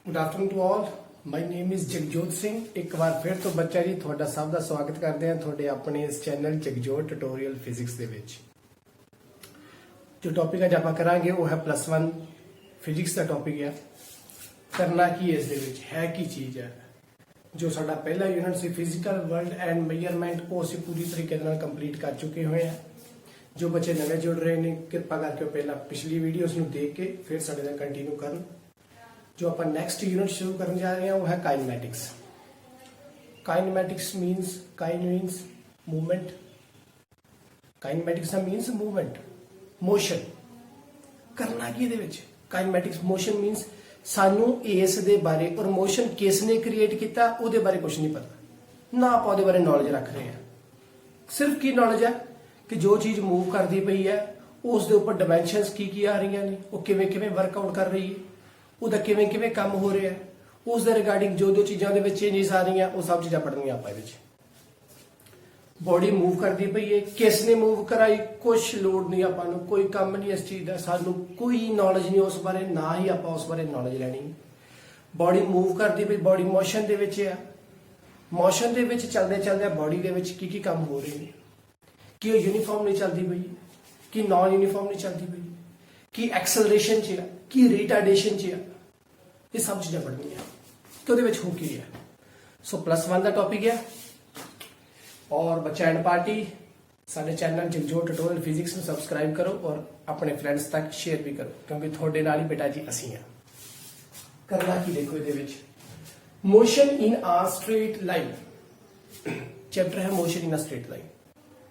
Good afternoon to all. My name is Jagjot Singh. एक बार फिर तो बच्चा जी ਤੁਹਾਡਾ ਸਭ ਦਾ ਸਵਾਗਤ ਕਰਦੇ ਹਾਂ ਤੁਹਾਡੇ ਆਪਣੇ ਇਸ ਚੈਨਲ ਜਗਜੋਤ ਟਿਊਟੋਰੀਅਲ ਫਿਜ਼ਿਕਸ ਦੇ ਵਿੱਚ। ਜੋ ਟੌਪਿਕ ਅੱਜ ਆਪਾਂ ਕਰਾਂਗੇ ਉਹ ਹੈ +1 ਫਿਜ਼ਿਕਸ ਦਾ ਟੌਪਿਕ ਹੈ। ਕਰਨਾ ਕੀ ਇਸ ਦੇ ਵਿੱਚ ਹੈ, ਕੀ ਚੀਜ਼ ਹੈ। ਜੋ ਸਾਡਾ ਪਹਿਲਾ unit C physical world and measurement, ਉਹ ਅਸੀਂ ਪੂਰੀ ਤਰੀਕੇ ਨਾਲ ਕੰਪਲੀਟ ਕਰ ਚੁੱਕੇ ਹੋਏ ਹਾਂ। ਜੋ ਬੱਚੇ ਨਵੇਂ ਜੁੜ ਰਹੇ ਨੇ ਕਿਰਪਾ ਕਰਕੇ ਪਹਿਲਾਂ ਪਿਛਲੀ ਵੀਡੀਓਜ਼ ਨੂੰ ਦੇਖ ਕੇ ਫਿਰ ਸਾਡੇ ਨਾਲ ਕੰਟੀਨਿਊ ਕਰਨ। जो आप नेक्स्ट यूनिट शुरू करने जा रहे हैं वो है kinematics. Kinematics means movement. Kinematics means movement, motion. करना की ਇਹਦੇ ਵਿੱਚ काइनेमैटिक्स मोशन मीन्स ਸਾਨੂੰ ਇਸ ਦੇ ਬਾਰੇ और मोशन किसने क्रिएट ਕੀਤਾ ਉਹਦੇ ਬਾਰੇ ਕੁਝ ਨਹੀਂ ਪਤਾ ਨਾ, ਆਪਾਂ ਉਹਦੇ ਬਾਰੇ ਨੌਲੇਜ ਰੱਖ ਰਹੇ ਹਾਂ। ਸਿਰਫ ਕੀ ਨੌਲੇਜ ਹੈ ਕਿ ਜੋ ਚੀਜ਼ ਮੂਵ ਕਰਦੀ ਪਈ ਹੈ ਉਸ ਦੇ ਉੱਪਰ ਡਾਈਮੈਂਸ਼ਨਸ ਕੀ ਆ ਰਹੀਆਂ ਨੇ, ਉਹ ਕਿਵੇਂ ਕਿਵੇਂ ਵਰਕਆਊਟ ਕਰ ਰਹੀ ਹੈ, ਉਹਦਾ ਕਿਵੇਂ ਕਿਵੇਂ ਕੰਮ ਹੋ ਰਿਹਾ ਹੈ, ਉਸ ਦੇ ਰਿਗਾਰਡਿੰਗ ਜੋ ਚੀਜ਼ਾਂ ਦੇ ਵਿੱਚ ਚੇਂਜਸ ਆ ਰਹੀਆਂ ਉਹ ਸਭ ਚੀਜ਼ਾਂ ਪੜ੍ਹਨੀਆਂ ਆਪਾਂ ਇਹਦੇ ਵਿੱਚ। ਬੋਡੀ ਮੂਵ ਕਰਦੀ ਪਈ ਹੈ, ਕਿਸ ਨੇ ਮੂਵ ਕਰਾਈ, ਕੁਛ ਲੋੜ ਨਹੀਂ ਆਪਾਂ ਨੂੰ, ਕੋਈ ਕੰਮ ਨਹੀਂ ਇਸ ਚੀਜ਼ ਦਾ, ਸਾਨੂੰ ਕੋਈ ਨੌਲੇਜ ਨਹੀਂ ਉਸ ਬਾਰੇ, ਨਾ ਹੀ ਆਪਾਂ ਉਸ ਬਾਰੇ ਨੌਲੇਜ ਲੈਣੀ। ਬੋਡੀ ਮੂਵ ਕਰਦੀ ਪਈ, ਬੋਡੀ ਮੋਸ਼ਨ ਦੇ ਵਿੱਚ ਹੈ। ਮੋਸ਼ਨ ਦੇ ਵਿੱਚ ਚੱਲਦੇ ਚੱਲਦੇ ਬੋਡੀ ਦੇ ਵਿੱਚ ਕੀ ਕੰਮ ਹੋ ਰਹੇ ਨੇ, ਕਿ ਉਹ ਯੂਨੀਫਾਰਮ ਨਹੀਂ ਚੱਲਦੀ ਪਈ, ਕਿ ਨਾਨ ਯੂਨੀਫਾਰਮ ਨਹੀਂ ਚੱਲਦੀ ਪਈ, ਕਿ ਐਕਸਲਰੇਸ਼ਨ 'ਚ ਹੈ, ਕਿ ਰਿਟਾਰਡੇਸ਼ਨ 'ਚ ਹੈ। ਇਹ ਸਭ ਚੀਜ਼ਾਂ ਪੜ੍ਹਨੀਆਂ ਕਿ ਉਹਦੇ ਵਿੱਚ ਹੋ ਕੀ ਹੈ। ਸੋ +1 ਦਾ ਟੌਪਿਕ ਹੈ। ਔਰ ਬੱਚਾ ਐਂਡ ਪਾਰਟੀ ਸਾਡੇ ਚੈਨਲ ਜਗਜੋਤ ਟਿਊਟੋਰੀਅਲ ਫਿਜ਼ਿਕਸ ਨੂੰ ਸਬਸਕ੍ਰਾਈਬ ਕਰੋ ਔਰ ਆਪਣੇ ਫਰੈਂਡਸ ਤੱਕ ਸ਼ੇਅਰ ਵੀ ਕਰੋ, ਕਿਉਂਕਿ ਤੁਹਾਡੇ ਨਾਲ ਹੀ ਬੇਟਾ ਜੀ ਅਸੀਂ ਹਾਂ। ਕਰਨਾ ਕੀ ਦੇਖੋ ਇਹਦੇ ਵਿੱਚ, ਮੋਸ਼ਨ ਇਨ ਆ ਸਟ੍ਰੇਟ ਲਾਈਨ। ਚੈਪਟਰ ਹੈ ਮੋਸ਼ਨ ਇਨ ਆ ਸਟ੍ਰੇਟ ਲਾਈਨ।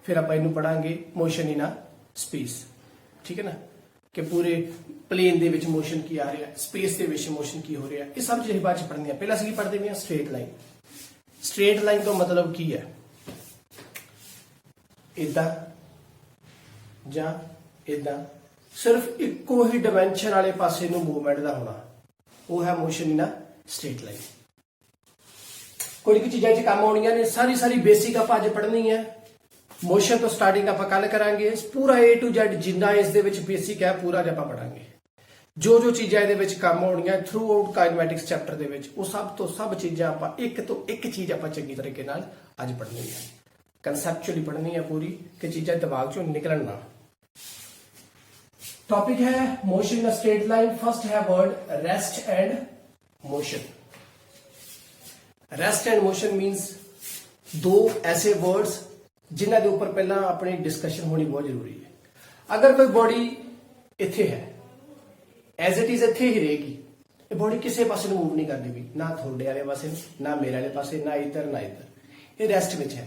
ਫਿਰ ਆਪਾਂ ਇਹਨੂੰ ਪੜਾਂਗੇ ਮੋਸ਼ਨ ਇਨ ਆ ਸਪੇਸ। ਠੀਕ ਹੈ ਨਾ, ਕਿ ਪੂਰੇ ਪਲੇਨ ਦੇ ਵਿੱਚ ਮੋਸ਼ਨ ਕੀ ਆ ਰਿਹਾ, ਸਪੇਸ ਦੇ ਵਿੱਚ ਮੋਸ਼ਨ ਕੀ ਹੋ ਰਿਹਾ, ਇਹ ਸਭ ਚੀਜ਼ਾਂ ਬਾਅਦ ਚ ਪੜ੍ਹਨੀਆਂ। ਪਹਿਲਾਂ ਅਸੀਂ ਪੜ੍ਹਦੇ ਵੀ ਹਾਂ ਸਟ੍ਰੇਟ ਲਾਈਨ। ਸਟ੍ਰੇਟ ਲਾਈਨ ਦਾ ਮਤਲਬ ਕੀ ਹੈ, ਇਦਾਂ ਜਾਂ ਇਦਾਂ, ਸਿਰਫ ਇੱਕੋ ਹੀ ਡਾਈਮੈਂਸ਼ਨ ਵਾਲੇ ਪਾਸੇ ਨੂੰ ਮੂਵਮੈਂਟ ਦਾ ਹੋਣਾ, ਉਹ ਹੈ ਮੋਸ਼ਨ ਇਨ ਅ ਸਟ੍ਰੇਟ ਲਾਈਨ। ਕੋਈ ਕੀ ਚੀਜ਼ਾਂ 'ਚ ਕੰਮ ਆਉਣੀਆਂ ਨੇ, ਸਾਰੀ ਬੇਸਿਕ ਆਪਾਂ ਅੱਜ ਪੜ੍ਹਨੀ ਹੈ। ਮੋਸ਼ਨ ਤੋਂ ਸਟਾਰਟਿੰਗ ਆਪਾਂ ਕੱਲ ਕਰਾਂਗੇ, ਪੂਰਾ A to Z ਜਿੰਨਾ ਇਸ ਦੇ ਵਿੱਚ ਬੇਸਿਕ ਹੈ ਪੂਰਾ ਆਪਾਂ ਪੜਾਂਗੇ। ਜੋ ਚੀਜ਼ਾਂ ਇਹਦੇ ਵਿੱਚ ਕੰਮ ਆਉਣੀਆਂ ਥਰੂ ਆਊਟ ਕਾਈਨਮੈਟਿਕਸ ਚੈਪਟਰ ਦੇ ਵਿੱਚ, ਉਹ ਸਭ ਚੀਜ਼ਾਂ ਆਪਾਂ ਇੱਕ ਤੋਂ ਇੱਕ ਚੀਜ਼ ਆਪਾਂ ਚੰਗੀ ਤਰੀਕੇ ਨਾਲ ਅੱਜ ਪੜ੍ਹਨੀ ਹੈ। ਕਨਸੈਪਚੁਅਲੀ ਪੜ੍ਹਨੀ ਹੈ ਪੂਰੀ, ਕਿ ਚੀਜ਼ਾਂ ਦਿਮਾਗ ਚੋਂ ਨਿਕਲਣ ਨਾ। टॉपिक है motion in straight line. First है word rest and motion. Rest and motion means दो ऐसे वर्ड्स जिन्हां दे ऊपर पहला अपनी डिस्कशन होनी बहुत जरूरी है। अगर कोई बॉडी इत्थे है एज इट इज इत्थे ही रहेगी, ये बॉडी किसी पासे मूव नहीं करती भी, ना थोड़े वाले पासे, ना मेरे वाले पासे, ना इधर ना इधर, ये रेस्ट विच है।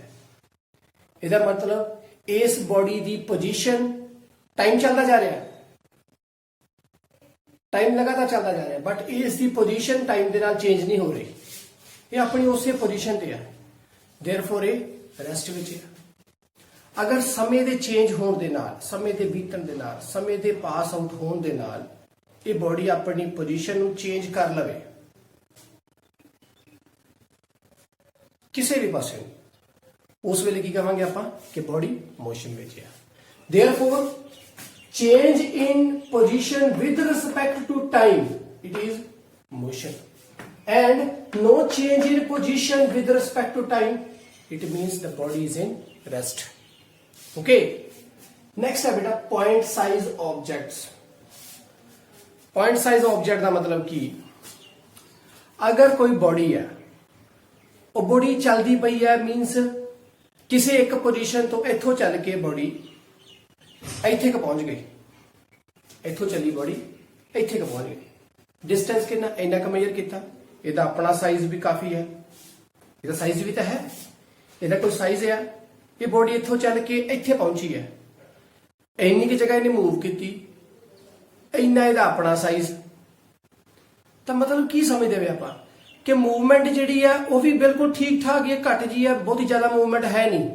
इसका मतलब इस बॉडी की पोजीशन, टाइम चलता जा रहा है, टाइम लगातार चलता जा रहा है, बट इसकी पोजीशन टाइम के नाल चेंज नहीं हो रही, ये अपनी उसी पोजीशन पे है, देयरफॉर ये रेस्ट विच है। अगर समय के चेंज होने दे नाल, समय के बीतण दे नाल, समय के पास आउट होने दे नाल ये बॉडी अपनी पोजीशन नूं चेंज कर लवे किसी भी पासे, उस वेले की कहांगे आपां कि बॉडी मोशन विच है। Therefore change in position with respect to time, it is motion, and no change in position with respect to time, it means the body is in rest. Okay, next है बेटा point size objects। point size object का मतलब की, अगर कोई body है वो body चलती पई है, मीनस किसी एक पोजीशन तो इथों चल के बॉडी ਇੱਥੇ ਕ ਪਹੁੰਚ ਗਈ, ਇੱਥੋਂ ਚੱਲੀ ਬॉडी ਇੱਥੇ ਕ ਪਹੁੰਚ ਗਈ। ਡਿਸਟੈਂਸ ਕਿੰਨਾ, ਇੰਨਾ ਕ ਮੇਜਰ ਕੀਤਾ। ਇਹਦਾ ਆਪਣਾ ਸਾਈਜ਼ ਵੀ ਕਾਫੀ ਹੈ, ਇਹਦਾ ਸਾਈਜ਼ ਵੀ ਤਾਂ ਹੈ, ਇਹਦਾ ਕੋਈ ਸਾਈਜ਼ ਹੈ। ਇਹ ਬॉडी ਇੱਥੋਂ ਚੱਲ ਕੇ ਇੱਥੇ ਪਹੁੰਚੀ ਹੈ, ਇੰਨੀ ਕਿ ਜਗ੍ਹਾ ਇਹਨੇ ਮੂਵ ਕੀਤੀ, ਇੰਨਾ ਇਹਦਾ ਆਪਣਾ ਸਾਈਜ਼। ਤਾਂ ਮਤਲਬ ਕੀ ਸਮਝਦੇ ਵੇ ਆਪਾਂ ਕਿ ਮੂਵਮੈਂਟ ਜਿਹੜੀ ਆ ਉਹ ਵੀ ਬਿਲਕੁਲ ਠੀਕ ਠਾਕ ਹੈ, ਘੱਟ ਜੀ ਹੈ, ਬਹੁਤੀ ਜ਼ਿਆਦਾ ਮੂਵਮੈਂਟ ਹੈ ਨਹੀਂ।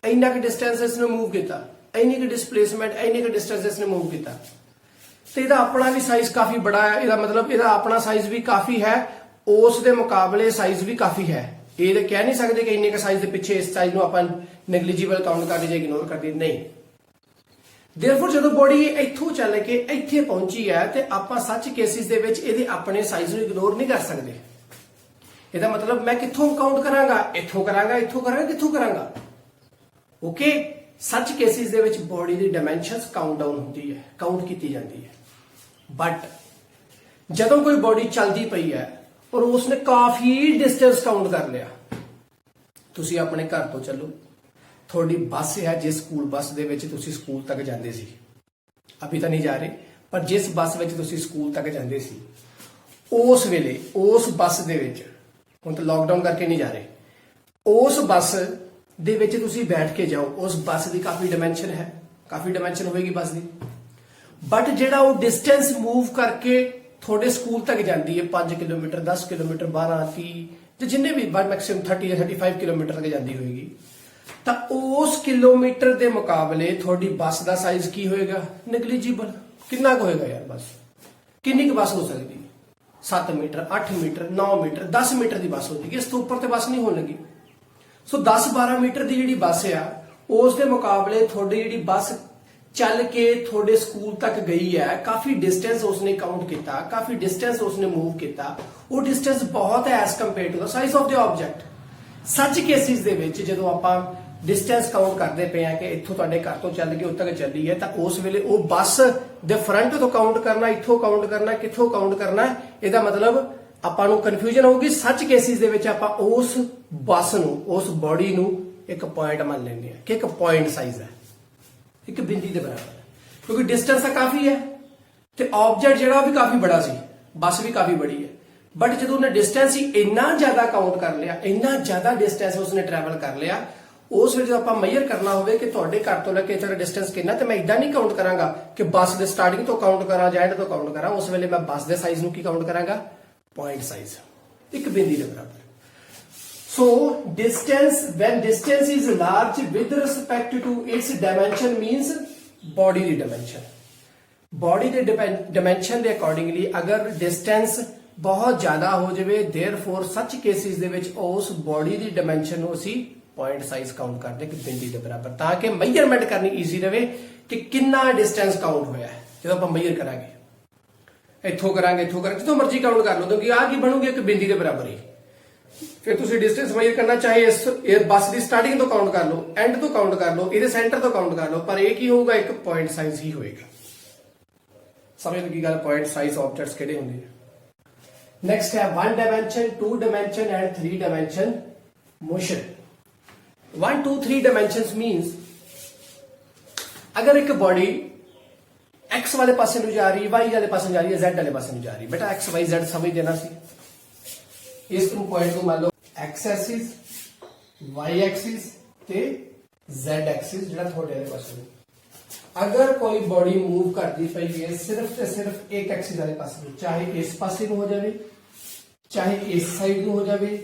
ਇੰਨਾ ਕਿ ਡਿਸਟੈਂਸ ਇਸ ਨੂੰ ਮੂਵ ਕੀਤਾ, ਇੰਨੀ ਕਿ ਡਿਸਪਲੇਸਮੈਂਟ, ਇੰਨੀ ਕਿ ਡਿਸਟੈਂਸ ਇਸ ਨੇ ਮੂਵ ਕੀਤਾ, ਤੇ ਇਹਦਾ ਆਪਣਾ ਵੀ ਸਾਈਜ਼ ਕਾਫੀ ਬੜਾ ਹੈ। ਇਹਦਾ ਮਤਲਬ ਇਹਦਾ ਆਪਣਾ ਸਾਈਜ਼ ਵੀ ਕਾਫੀ ਹੈ, ਉਸ ਦੇ ਮੁਕਾਬਲੇ ਸਾਈਜ਼ ਵੀ ਕਾਫੀ ਹੈ। ਇਹ ਤਾਂ ਕਹਿ ਨਹੀਂ ਸਕਦੇ ਕਿ ਇੰਨੇ ਕ ਸਾਈਜ਼ ਦੇ ਪਿੱਛੇ ਇਸ ਸਾਈਜ਼ ਨੂੰ ਆਪਾਂ ਨੈਗਲੀਜੀਬਲ ਕਾਊਂਟ ਕਰ ਦਈਏ, ਇਗਨੋਰ ਕਰ ਦਈਏ, ਨਹੀਂ। देयरफॉर ਜਦੋਂ ਬੋਡੀ ਇੱਥੋਂ ਚੱਲ ਕੇ ਇੱਥੇ ਪਹੁੰਚੀ ਹੈ ਤੇ ਆਪਾਂ ਸੱਚ ਕੇਸਿਸ ਦੇ ਵਿੱਚ ਇਹਦੇ ਆਪਣੇ ਸਾਈਜ਼ ਨੂੰ ਇਗਨੋਰ ਨਹੀਂ ਕਰ ਸਕਦੇ। ਇਹਦਾ ਮਤਲਬ ਮੈਂ ਕਿੱਥੋਂ ਕਾਊਂਟ ਕਰਾਂਗਾ, ਇੱਥੋਂ ਕਰਾਂਗਾ, ਇੱਥੋਂ ਕਰਾਂਗਾ, ਕਿੱਥੋਂ ਕਰਾਂਗਾ। ਓਕੇ, ਸੱਚ ਕੇਸਿਸ ਦੇ ਵਿੱਚ ਬੋਡੀ ਦੀ ਡਾਈਮੈਂਸ਼ਨਸ ਕਾਊਂਟ ਡਾਊਨ ਹੁੰਦੀ ਹੈ, ਕਾਊਂਟ ਕੀਤੀ ਜਾਂਦੀ ਹੈ। ਬਟ ਜਦੋਂ ਕੋਈ ਬੋਡੀ ਚੱਲਦੀ ਪਈ ਹੈ ਔਰ ਉਸਨੇ ਕਾਫੀ ਡਿਸਟੈਂਸ ਕਾਊਂਟ ਕਰ ਲਿਆ, ਤੁਸੀਂ ਆਪਣੇ ਘਰ ਤੋਂ ਚੱਲੋ, ਤੁਹਾਡੀ ਬੱਸ ਹੈ, ਜਿਸ ਸਕੂਲ ਬੱਸ ਦੇ ਵਿੱਚ ਤੁਸੀਂ ਸਕੂਲ ਤੱਕ ਜਾਂਦੇ ਸੀ, ਅਭੀ ਤਾਂ ਨਹੀਂ ਜਾ ਰਹੇ, ਪਰ ਜਿਸ ਬੱਸ ਵਿੱਚ ਤੁਸੀਂ ਸਕੂਲ ਤੱਕ ਜਾਂਦੇ ਸੀ, ਉਸ ਵੇਲੇ ਉਸ ਬੱਸ ਦੇ ਵਿੱਚ, ਹੁਣ ਤਾਂ ਲੋਕਡਾਊਨ ਕਰਕੇ ਨਹੀਂ ਜਾ ਰਹੇ, ਉਸ ਬੱਸ ਦੇ ਵਿੱਚ ਤੁਸੀਂ ਬੈਠ ਕੇ ਜਾਓ, ਉਸ ਬੱਸ ਦੀ ਕਾਫੀ ਡਾਈਮੈਂਸ਼ਨ ਹੈ, ਕਾਫੀ ਡਾਈਮੈਂਸ਼ਨ ਹੋਏਗੀ ਬੱਸ ਦੀ। ਬਟ ਜਿਹੜਾ ਉਹ ਡਿਸਟੈਂਸ ਮੂਵ ਕਰਕੇ ਤੁਹਾਡੇ ਸਕੂਲ ਤੱਕ ਜਾਂਦੀ ਹੈ, 5 ਕਿਲੋਮੀਟਰ, 10 ਕਿਲੋਮੀਟਰ, 12, 30 ਤੇ ਜਿੰਨੇ ਵੀ ਮੈਕਸਿਮਮ 30 ਜਾਂ 35 ਕਿਲੋਮੀਟਰ ਤੱਕ ਜਾਂਦੀ ਹੋਏਗੀ, ਤਾਂ ਉਸ ਕਿਲੋਮੀਟਰ ਦੇ ਮੁਕਾਬਲੇ ਤੁਹਾਡੀ ਬੱਸ ਦਾ ਸਾਈਜ਼ ਕੀ ਹੋਏਗਾ? ਨੈਗਲੀਜੀਬਲ। ਕਿੰਨਾ ਕੁ ਹੋਏਗਾ ਯਾਰ ਬੱਸ? ਕਿੰਨੀ ਕੁ ਬੱਸ ਹੋ ਸਕਦੀ ਹੈ? 7 ਮੀਟਰ, 8 ਮੀਟਰ, 9 ਮੀਟਰ, 10 ਮੀਟਰ ਦੀ ਬੱਸ ਹੋ ਜਾਏਗੀ, ਇਸ ਤੋਂ ਉੱਪਰ ਤੇ ਬੱਸ ਨਹੀਂ ਹੋਣ ਲੱਗੀ। ਸੋ 10-12 ਮੀਟਰ ਦੀ ਜਿਹੜੀ ਬੱਸ ਆ, ਉਸ ਦੇ ਮੁਕਾਬਲੇ ਤੁਹਾਡੀ ਜਿਹੜੀ ਬੱਸ ਚੱਲ ਕੇ ਤੁਹਾਡੇ ਸਕੂਲ ਤੱਕ ਗਈ ਹੈ, ਕਾਫੀ ਡਿਸਟੈਂਸ ਉਸਨੇ ਕਾਊਂਟ ਕੀਤਾ, ਕਾਫੀ ਡਿਸਟੈਂਸ ਉਸਨੇ ਮੂਵ ਕੀਤਾ, ਉਹ ਡਿਸਟੈਂਸ ਬਹੁਤ ਹੈ as compare to the size of the object. Such cases ਦੇ ਵਿੱਚ ਜਦੋਂ ਆਪਾਂ ਡਿਸਟੈਂਸ ਕਾਊਂਟ ਕਰਦੇ ਪਏ ਆ ਕਿ ਇੱਥੋਂ ਤੁਹਾਡੇ ਘਰ ਤੋਂ ਚੱਲ ਕੇ ਉੱਥੇ ਤੱਕ ਚੱਲੀ ਹੈ, ਤਾਂ ਉਸ ਵੇਲੇ ਉਹ ਬੱਸ ਦੇ ਫਰੰਟ ਤੋਂ ਕਾਊਂਟ ਕਰਨਾ, ਇੱਥੋਂ ਕਾਊਂਟ ਕਰਨਾ, ਕਿੱਥੋਂ ਕਾਊਂਟ ਕਰਨਾ, ਇਹਦਾ ਮਤਲਬ ਆਪਾਂ ਨੂੰ ਕਨਫਿਊਜ਼ਨ ਹੋਊਗੀ। ਸੱਚ ਕੇਸਿਸ ਦੇ ਵਿੱਚ ਆਪਾਂ ਉਸ ਬੱਸ ਨੂੰ, ਉਸ ਬੋਡੀ ਨੂੰ ਇੱਕ ਪੁਆਇੰਟ ਮੰਨ ਲੈਂਦੇ ਆ ਕਿ ਇੱਕ ਪੁਆਇੰਟ ਸਾਈਜ਼ ਹੈ, ਇੱਕ ਬਿੰਦੀ ਦੇ ਬਰਾਬਰ ਹੈ, ਕਿਉਂਕਿ ਡਿਸਟੈਂਸ ਤਾਂ ਕਾਫੀ ਹੈ ਤੇ ਆਬਜੈਕਟ ਜਿਹੜਾ ਉਹ ਵੀ ਕਾਫੀ ਬੜਾ ਸੀ, ਬੱਸ ਵੀ ਕਾਫੀ ਬੜੀ ਹੈ। ਬਟ ਜਦੋਂ ਉਹਨੇ ਡਿਸਟੈਂਸ ਹੀ ਇੰਨਾ ਜ਼ਿਆਦਾ ਕਾਊਂਟ ਕਰ ਲਿਆ, ਇੰਨਾ ਜ਼ਿਆਦਾ ਡਿਸਟੈਂਸ ਉਸਨੇ ਟਰੈਵਲ ਕਰ ਲਿਆ, ਉਸ ਵੇਲੇ ਜਦੋਂ ਆਪਾਂ ਮੈਜ਼ਰ ਕਰਨਾ ਹੋਵੇ ਕਿ ਤੁਹਾਡੇ ਘਰ ਤੋਂ ਲੈ ਕੇ ਇੱਥੇ ਦਾ ਡਿਸਟੈਂਸ ਕਿੰਨਾ, ਤੇ ਮੈਂ ਇਦਾਂ ਨਹੀਂ ਕਾਊਂਟ ਕਰਾਂਗਾ ਕਿ ਬੱਸ ਦੇ ਸਟਾਰਟਿੰਗ ਤੋਂ ਕਾਊਂਟ ਕਰਾਂ ਜਾਂ ਐਂਡ ਤੋਂ ਕਾਊਂਟ ਕਰਾਂ। ਉਸ ਵੇਲੇ ਮੈਂ ਬੱਸ ਦੇ ਸਾਈਜ਼ ਨੂੰ ਕੀ ਕਾਊਂਟ ਕਰਾਂਗਾ? ਪੁਆਇੰਟ ਸਾਈਜ਼, ਇੱਕ ਬਿੰਦੀ ਦੇ ਬਰਾਬਰ। So distance, when distance is large with respect to its dimension means body the dimension, body ਦੇ dimension ਦੇ accordingly ਅਗਰ distance ਬਹੁਤ ਜ਼ਿਆਦਾ ਹੋ ਜਾਵੇ, therefore such cases ਦੇ ਵਿੱਚ ਉਸ body ਦੀ dimension ਨੂੰ ਅਸੀਂ point size count ਕਰਦੇ ਕਿ ਬਿੰਦੀ ਦੇ ਬਰਾਬਰ, ਤਾਂ ਕਿ measurement ਕਰਨੀ easy ਰਹੇ ਕਿ ਕਿੰਨਾ distance count ਹੋਇਆ ਹੈ। ਜਦੋਂ ਆਪਾਂ measure ਕਰਾਂਗੇ, ਇੱਥੋਂ ਕਰਾਂਗੇ, ਇੱਥੋਂ ਕਰਾਂਗੇ, ਜਿੱਥੋਂ ਮਰਜ਼ੀ ਕਾਊਂਟ ਕਰ ਲਓ, ਕਿਉਂਕਿ ਆਹ ਕੀ ਬਣੂਗੀ? ਇੱਕ ਬਿੰਦੀ ਦੇ ਬਰਾਬਰ ਹੀ। ਫਿਰ ਤੁਸੀਂ ਡਿਸਟੈਂਸ ਮੈਜ਼ਰ ਕਰਨਾ ਚਾਹੇ ਇਸ ਬੱਸ ਦੀ ਸਟਾਰਟਿੰਗ ਤੋਂ ਕਾਊਂਟ ਕਰ ਲਓ, ਐਂਡ ਤੋਂ ਕਾਊਂਟ ਕਰ ਲਓ, ਇਹਦੇ ਸੈਂਟਰ ਤੋਂ ਕਾਊਂਟ ਕਰ ਲਓ, ਪਰ ਇਹ ਕੀ ਹੋਊਗਾ? ਇੱਕ ਪੁਆਇੰਟ ਸਾਈਜ਼ ਹੀ ਹੋਏਗਾ। ਸਮਝ ਲੱਗੀ ਗੱਲ? ਪੁਆਇੰਟ ਸਾਈਜ਼ ਆਬਜੈਕਟਸ ਕਿਹੜੇ ਹੁੰਦੇ ਆ? ਨੈਕਸਟ ਹੈ 1 dimension, 2 dimension and 3 dimension motion. 1, 2, 3 dimensions means ਅਗਰ ਇੱਕ ਬੋਡੀ x ਵਾਲੇ ਪਾਸੇ ਨੂੰ ਜਾ ਰਹੀ ਹੈ, y ਵਾਲੇ ਪਾਸੇ ਨੂੰ ਜਾ ਰਹੀ ਹੈ, z ਵਾਲੇ ਪਾਸੇ ਨੂੰ ਜਾ ਰਹੀ ਹੈ, ਬੇਟਾ x y z ਸਮਝ ਦੇਣਾ ਸੀ। ਇਸ ਨੂੰ ਪੁਆਇੰਟ ਨੂੰ ਮੰਨ ਲਓ x ਐਕਸਿਸ, y ਐਕਸਿਸ ਤੇ z ਐਕਸਿਸ ਜਿਹੜਾ ਤੁਹਾਡੇ ਵਾਲੇ ਪਾਸੇ ਨੂੰ। ਅਗਰ ਕੋਈ ਬੋਡੀ ਮੂਵ ਕਰਦੀ ਪਈ ਹੈ ਸਿਰਫ ਤੇ ਸਿਰਫ ਇੱਕ ਐਕਸਿਸ ਵਾਲੇ ਪਾਸੇ ਨੂੰ, ਚਾਹੇ ਇਸ ਪਾਸੇ ਨੂੰ ਹੋ ਜਾਵੇ, ਚਾਹੇ ਇਸ ਸਾਈਡ ਨੂੰ ਹੋ ਜਾਵੇ,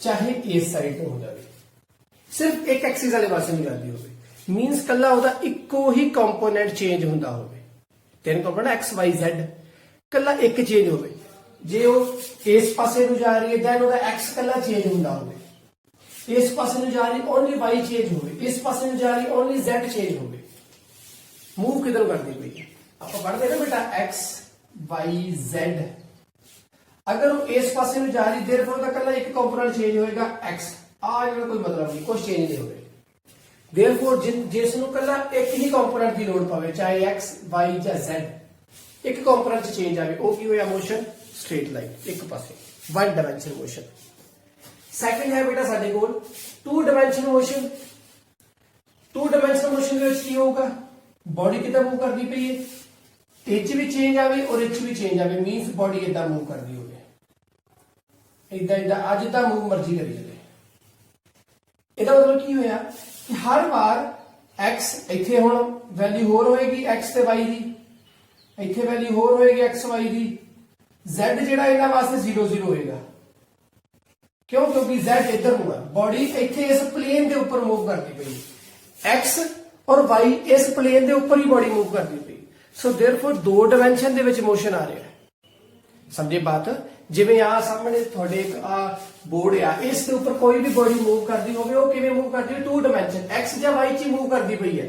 ਚਾਹੇ ਇਸ ਸਾਈਡ ਤੋਂ ਹੋ ਜਾਵੇ, ਸਿਰਫ ਇੱਕ ਐਕਸਿਸ ਵਾਲੇ ਪਾਸੇ ਨੂੰ ਜਾਂਦੀ ਹੋਵੇ, ਮੀਨਸ ਕੱਲਾ ਉਹਦਾ ਇੱਕੋ ਹੀ ਕੰਪੋਨੈਂਟ ਚੇਂਜ ਹੁੰਦਾ ਹੋਵੇ। ਤਿੰਨ ਕੰਪੋਨੈਂਟ x y z, ਕੱਲਾ ਇੱਕ ਚੇਂਜ ਹੋਵੇ। ਜੇ ਉਹ ਇਸ ਪਾਸੇ ਨੂੰ ਜਾ ਰਹੀ ਹੈ ਦੈਨ ਉਹਦਾ x ਕੱਲਾ ਚੇਂਜ ਹੁੰਦਾ ਹੋਵੇ, ਇਸ ਪਾਸੇ ਨੂੰ ਜਾ ਰਹੀ ਓਨਲੀ y ਚੇਂਜ ਹੋਵੇ, ਇਸ ਪਾਸੇ ਨੂੰ ਜਾ ਰਹੀ ਓਨਲੀ z ਚੇਂਜ ਹੋਵੇ। ਮੂਵ ਕਿਧਰ ਕਰਦੀ ਪਈ ਹੈ? ਆਪਾਂ ਪੜ੍ਹਦੇ ਨਾ ਬੇਟਾ x y z, ਅਗਰ ਉਹ ਇਸ ਪਾਸੇ ਨੂੰ ਜਾ ਰਹੀ ਦੇਰਫੋਰ ਦਾ ਕੱਲਾ ਇੱਕ ਕੰਪੋਨੈਂਟ ਚੇਂਜ ਹੋਏਗਾ x, ਆ ਜਿਹੜਾ ਕੋਈ ਮਤਲਬ ਨਹੀਂ, ਕੁਝ ਚੇਂਜ ਨਹੀਂ ਹੋਵੇ। ਦੇਰਫੋਰ ਜਿਸ ਨੂੰ ਕੱਲਾ ਇੱਕ ਹੀ ਕੰਪੋਨੈਂਟ ਦੀ ਲੋੜ ਪਵੇ, ਚਾਹੇ x y ਜਾਂ z, ਇੱਕ ਕੰਪੋਨੈਂਟ ਚ ਚੇਂਜ ਆਵੇ, ਉਹ ਕੀ ਹੋਇਆ? ਮੋਸ਼ਨ ਸਟ੍ਰੇਟ ਲਾਈਨ, ਇੱਕ ਪਾਸੇ, 1 dimension motion। ਸੈਕੰਡ ਹੈ ਬੇਟਾ ਸਾਡੇ ਕੋਲ 2 dimension motion। 2 dimension motion ਦੇ ਵਿੱਚ ਕੀ ਹੋਊਗਾ? ਬੋਡੀ ਕਿੱਦਾਂ ਮੂਵ ਕਰਦੀ ਪਈ ਹੈ, ਇਹ 'ਚ ਵੀ ਚੇਂਜ ਆਵੇ ਔਰ ਇਹ 'ਚ ਵੀ ਚੇਂਜ ਆਵੇ, ਮੀਨਸ ਬੋਡੀ ਇਦਾਂ ਮੂਵ ਕਰਦੀ ਹੋਵੇ, ਇਦਾਂ ਇਦਾਂ ਅੱਜ ਦਾ ਮੂਵ ਮਰਜ਼ੀ ਕਰੀ ਜਾਵੇ। ਇਹਦਾ ਮਤਲਬ ਕੀ ਹੋਇਆ ਕਿ ਹਰ ਵਾਰ x ਇੱਥੇ ਹੁਣ ਵੈਲਿਊ ਹੋਰ ਹੋਏਗੀ x ਤੇ y ਦੀ, ਇੱਥੇ ਵੈਲਿਊ ਹੋਰ ਹੋਏਗੀ x y ਦੀ, z ਜਿਹੜਾ ਇਹਨਾਂ ਵਾਸਤੇ 0 0 ਹੋਏਗਾ। ਕਿਉਂ? ਕਿਉਂਕਿ z ਇੱਧਰ ਨੂੰ ਹੈ, ਬੋਡੀ ਇੱਥੇ ਇਸ ਪਲੇਨ ਦੇ ਉੱਪਰ ਮੂਵ ਕਰਦੀ ਪਈ, x ਔਰ y ਇਸ ਪਲੇਨ ਦੇ ਉੱਪਰ ਹੀ ਬੋਡੀ ਮੂਵ ਕਰਦੀ ਪਈ। ਸੋ देयरफॉर 2 ਡਾਈਮੈਂਸ਼ਨ ਦੇ ਵਿੱਚ ਮੋਸ਼ਨ ਆ ਰਿਹਾ ਹੈ। ਸਮਝੇ ਬਾਤ? ਜਿਵੇਂ ਆ ਸਾਹਮਣੇ ਤੁਹਾਡੇ ਇੱਕ ਆ ਬੋਰਡ ਆ, ਇਸ ਦੇ ਉੱਪਰ ਕੋਈ ਵੀ ਬੋਡੀ ਮੂਵ ਕਰਦੀ ਹੋਵੇ, ਉਹ ਕਿਵੇਂ ਮੂਵ ਕਰਦੀ ਹੈ? 2 ਡਾਈਮੈਂਸ਼ਨ x ਜਾਂ y ਚ ਮੂਵ ਕਰਦੀ ਪਈ ਹੈ।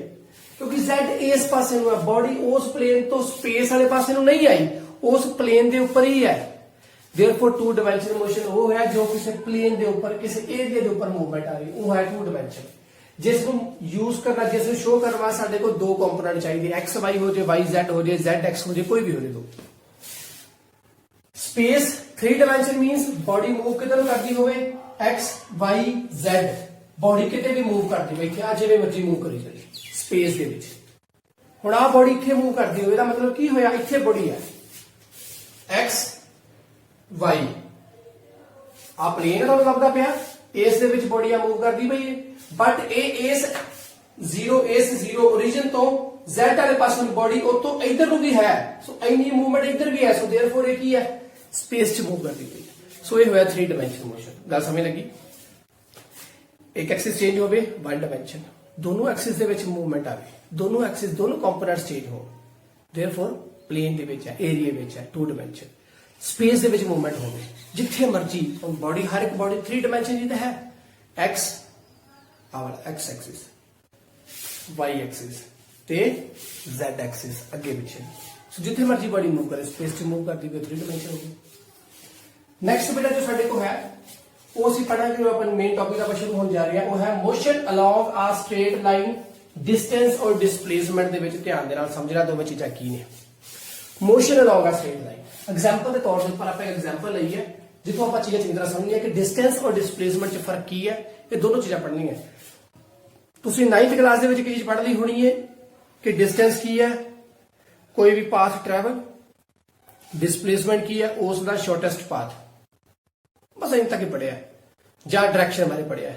क्योंकि z इस पासे ਨੂੰ ਹੈ बॉडी उस प्लेन तो स्पेस वाले पासे ਨੂੰ नहीं आई उस प्लेन ਦੇ ਉੱਪਰ ही है therefore टू डायमेंशनल मोशन वो है जो किसी प्लेन ਦੇ ਉੱਪਰ किसी एरिया ਦੇ ਉੱਪਰ मूवमेंट आ रही वो है टू डायमेंशन जिस ਨੂੰ यूज करना जिस ਨੂੰ शो करवा ਸਾਡੇ ਕੋਲ दो कंपोनेंट चाहिए x y हो जाए y z हो जाए z x हो जाए कोई भी हो जाए दो space three dimension means body move किधर ਨੂੰ ਕਰਦੀ ਹੋਵੇ x y z बॉडी ਕਿਤੇ ਵੀ मूव ਕਰਦੀ ਹੋਵੇ ਕਿ ਜਿਵੇਂ ਮਰਜ਼ੀ मूव ਕਰੀ ਜਾਵੇ स्पेस ਦੇ ਵਿੱਚ ਹੁਣ ਆ ਬॉडी ਇੱਥੇ मूव ਕਰਦੀ ਹੋਵੇ ਇਹਦਾ ਮਤਲਬ ਕੀ ਹੋਇਆ ਇੱਥੇ ਬॉडी ਹੈ x y ਆ ਪਲੇਨ ਤੁਹਾਨੂੰ ਲੱਭਦਾ ਪਿਆ ਇਸ ਦੇ ਵਿੱਚ ਬॉडी ਆ मूव ਕਰਦੀ ਪਈ ਹੈ ਬਟ ਇਹ ਇਸ ਜ਼ੀਰੋ origin ਤੋਂ z ਵਾਲੇ ਪਾਸੇ ਨੂੰ ਬॉडी ਉਤੋਂ ਇਧਰ ਨੂੰ ਵੀ ਹੈ ਸੋ ਇੰਨੀ ਮੂਵਮੈਂਟ ਇਧਰ ਵੀ ਹੈ ਸੋ देयरफॉर ਇਹ ਕੀ ਹੈ स्पेस ਚ मूव ਕਰਦੀ ਪਈ ਹੈ ਸੋ ਇਹ ਹੋਇਆ 3 ਡਾਇਮੈਂਸ਼ਨ ਮੋਸ਼ਨ ਗੱਲ ਸਮਝ ਲੱਗੀ एक एक्सिस चेंज हो वन डायमेंशन दोनों एक्सिस ਦੇ ਵਿੱਚ मूवमेंट आवे दोनों एक्सिस दोनों कंपोनेंट्स चेंज हो देयरफॉर प्लेन ਦੇ ਵਿੱਚ ਹੈ एरिया ਵਿੱਚ है टू डायमेंशन स्पेस ਦੇ ਵਿੱਚ मूवमेंट ਹੋਵੇ ਜਿੱਥੇ ਮਰਜੀ ਹੁਣ ਬॉडी ਹਰ ਇੱਕ ਬॉडी 3 डायमेंशन ਦੀ ਤਾਂ ਹੈ x ਆਵਲਾ x एक्सिस y एक्सिस ਤੇ z एक्सिस ਅੱਗੇ ਪਿੱਛੇ ਸੋ ਜਿੱਥੇ ਮਰਜੀ ਬॉडी मूव करे स्पेस ਚ मूव ਕਰਦੀ ਹੋਵੇ 3 डायमेंशन ਹੋਵੇ ਨੈਕਸਟ ਬੇਟਾ ਜੋ ਸਾਡੇ ਕੋਲ ਹੈ ਉਹ ਅਸੀਂ ਪੜਾਂਗੇ ਜੋ ਆਪਣਾ ਮੇਨ ਟੌਪਿਕ ਆਪਾਂ ਸ਼ੁਰੂ ਹੋਣ ਜਾ ਰਹੇ ਹਾਂ ਉਹ ਹੈ ਮੋਸ਼ਨ ਅਲੋਂਗ ਆ ਸਟ੍ਰੇਟ ਲਾਈਨ ਡਿਸਟੈਂਸ ਔਰ ਡਿਸਪਲੇਸਮੈਂਟ ਦੇ ਵਿੱਚ ਧਿਆਨ ਦੇ ਨਾਲ ਸਮਝਣਾ ਦੋਵੇਂ ਚੀਜ਼ਾਂ ਕੀ ਨੇ ਮੋਸ਼ਨ ਅਲੋਂਗ ਆ ਸਟ੍ਰੇਟ ਲਾਈਨ ਐਗਜ਼ਾਮਪਲ ਦੇ ਤੌਰ ਤੇ ਆਪਾਂ ਇੱਕ ਐਗਜ਼ਾਮਪਲ ਲਈ ਹੈ ਜਿੱਥੋਂ ਆਪਾਂ ਚੀਜ਼ਾਂ ਚੰਗੀ ਤਰ੍ਹਾਂ ਸਮਝਣੀਆਂ ਕਿ ਡਿਸਟੈਂਸ ਔਰ ਡਿਸਪਲੇਸਮੈਂਟ 'ਚ ਫਰਕ ਕੀ ਹੈ ਇਹ ਦੋਨੋਂ ਚੀਜ਼ਾਂ ਪੜ੍ਹਨੀਆਂ ਤੁਸੀਂ 9th ਕਲਾਸ ਦੇ ਵਿੱਚ ਕੀ ਚੀਜ਼ ਪੜ੍ਹ ਲਈ ਹੋਣੀ ਹੈ ਕਿ ਡਿਸਟੈਂਸ ਕੀ ਹੈ ਕੋਈ ਵੀ ਪਾਥ ਟਰੈਵਲ डिस्प्लेसमेंट की है उस दा शॉर्टेस्ट पाथ बस इन तक ही पढ़िया ਜਾਂ डायरेक्शन बारे पढ़िया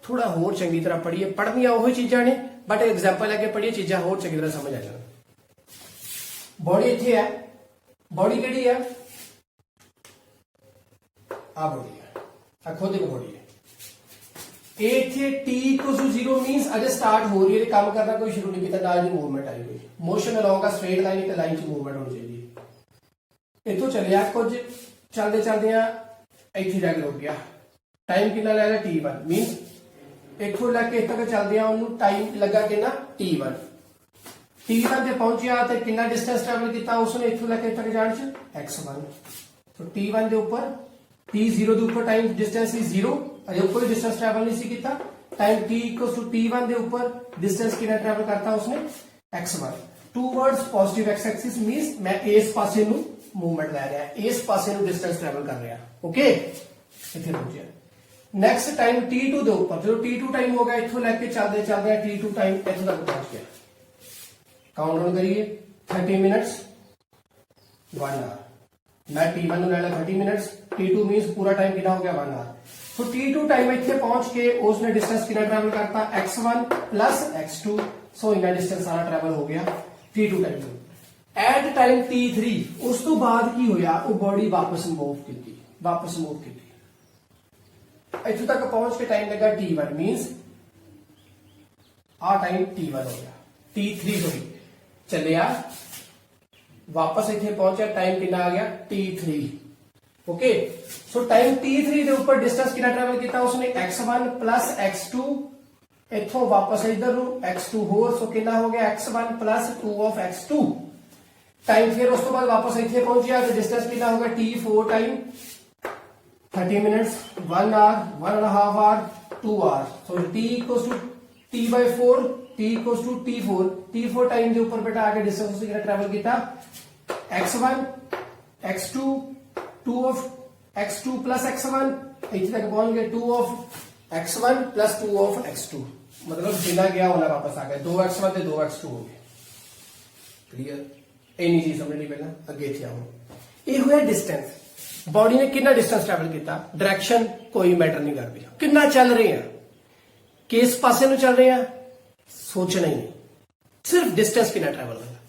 थोड़ा होर चंगी तरह पढ़िए पढ़निया वही चीज़ां ने बट एग्जाम्पल लैके पढ़िए चीज़ां होर चंगी तरह समझ आ जाए बॉडी इत्थे है बॉडी किहड़ी है आ बॉडी है खुद एक बॉडी है ये इत्थे t = 0 मींस अजे स्टार्ट हो रही है काम करना कोई शुरू नहीं किया ना जी मूवमेंट आई हुई motion along a straight line एक लाइन च मूवमेंट होनी चाहिए इतों चलिया कुछ चलते चलते इतने जाके रुक गया टाइम कितना लगा t1 मीन इतों लैके तक चलदे टाइम लगा कि t1 से पहुंचा तो कितना डिस्टेंस ट्रैवल किया उसने इतों लैके तक जाने च x1 तो t1 के उपर t0 के उपर टाइम डिस्टेंस 0 अजे कोई डिस्टेंस ट्रैवल नहीं किया टाइम t = t1 के उपर डिस्टेंस कितना ट्रैवल करता उसने x1 towards positive x axis means मैं इस पासे नू मूवमेंट लै रहा इस पासे नू डिस्टेंस ट्रैवल कर रहा ओके इत्थे पहुंचे नेक्स्ट टाइम t2 दे ऊपर जो t2 टाइम हो गया इत्थों लेके चलते चलते t2 टाइम इत्थे तक पहुंच गया काउंट डाउन करिए 30 मिनट्स 1 आवर मैं t1 नू ले लिया 30 मिनट्स t2 मींस पूरा टाइम कितना हो गया 1 आवर तो t2 टाइम इत्थे पहुंच के उसने डिस्टेंस कितना ट्रैवल करता x1 प्लस x2 सो इतना डिस्टेंस सारा ट्रैवल हो गया t2 time at time t3 उस तो बाद की होया वो बॉडी वापस मूव की इत्थों तक पहुंच के टाइम लगा t1 मींस आ टाइम t1 हो गया t3 हुई चलिया वापस इत्थे पहुंचा टाइम कितना आ गया t3 okay so time t3 के ऊपर डिस्टेंस कितना ट्रैवल किया उसने x1 प्लस x2 इत्थों वापस इधर x2 होर सो कितना हो गया x1 plus 2 of x2 time फिर उस तो बाद वापस इतने पहुंचा तो डिस्टेंस कितना होगा t4 time 30 minutes 1 hour 1.5 hour 2 hour so t = t/4 t = t4 time के ऊपर बेटा आगे डिस्टेंस उसने कितना ट्रैवल किया x1 x2 2 of x2 plus x1 इतने तक पहुंच गए 2 of x1 plus 2 of x2 मतलब जितना गया होना वापस आ गया 2x1 ਤੇ 2x2 हो गए क्लियर इन्नी चीज समझनी पहला अगे थे आओ ये हुआ डिस्टेंस बॉडी ने कितना डिस्टेंस ट्रैवल किया डायरेक्शन कोई मैटर नहीं करती कितना चल रहे हैं किस पासे नु चल रहे हैं सोचना ही नहीं सिर्फ डिस्टेंस कितना ट्रैवल होगा